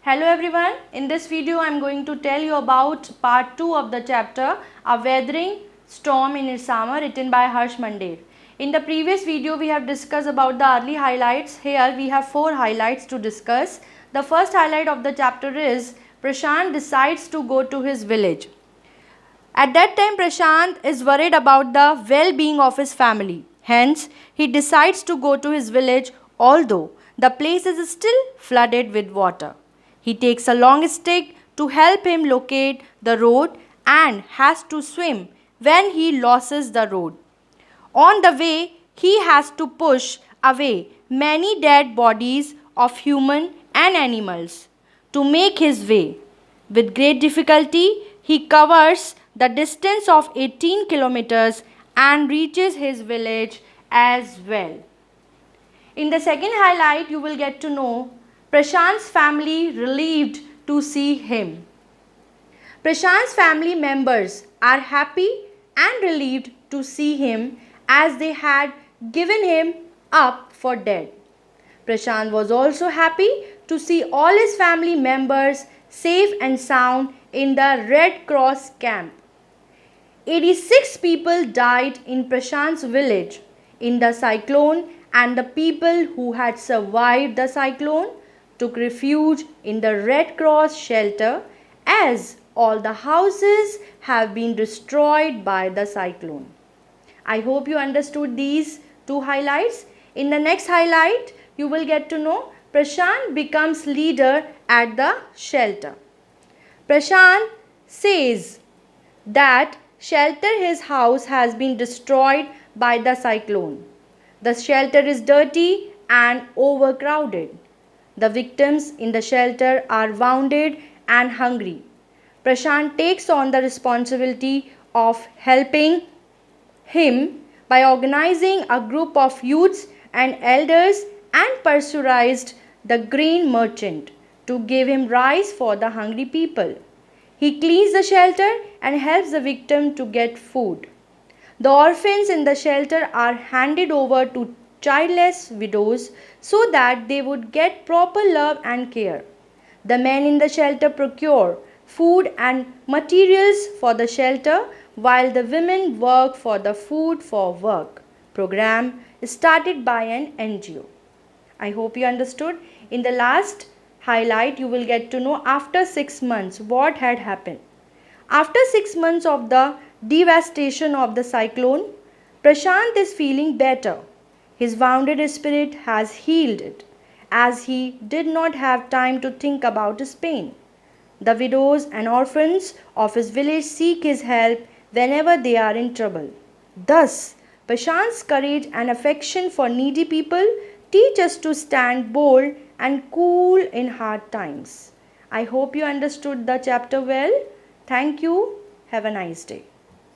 Hello everyone, in this video I am going to tell you about part 2 of the chapter A Weathering Storm in Ersama, written by Harsh Mandir. In the previous video we have discussed about the early highlights. Here we have 4 highlights to discuss. The first highlight of the chapter is Prashant decides to go to his village. At that time Prashant is worried about the well-being of his family. Hence, he decides to go to his village although the place is still flooded with water. He takes a long stick to help him locate the road and has to swim when he loses the road. On the way, he has to push away many dead bodies of human and animals to make his way. With great difficulty, he covers the distance of 18 kilometers and reaches his village as well. In the second highlight, you will get to know Prashant's family relieved to see him. Prashant's family members are happy and relieved to see him as they had given him up for dead. Prashant was also happy to see all his family members safe and sound in the Red Cross camp. 86 people died in Prashant's village in the cyclone, and the people who had survived the cyclone took refuge in the Red Cross shelter as all the houses have been destroyed by the cyclone. I hope you understood these 2 highlights. In the next highlight, you will get to know Prashant becomes leader at the shelter. Prashant says that his house has been destroyed by the cyclone. The shelter is dirty and overcrowded. The victims in the shelter are wounded and hungry. Prashant takes on the responsibility of helping him by organizing a group of youths and elders and pressurized the grain merchant to give him rice for the hungry people. He cleans the shelter and helps the victim to get food. The orphans in the shelter are handed over to childless widows so that they would get proper love and care. The men in the shelter procure food and materials for the shelter while the women work for the Food for Work program started by an NGO. I hope you understood. In the last highlight, you will get to know after 6 months what had happened. After 6 months of the devastation of the cyclone, Prashant is feeling better. His wounded spirit has healed it, as he did not have time to think about his pain. The widows and orphans of his village seek his help whenever they are in trouble. Thus, Prashant's courage and affection for needy people teach us to stand bold and cool in hard times. I hope you understood the chapter well. Thank you. Have a nice day.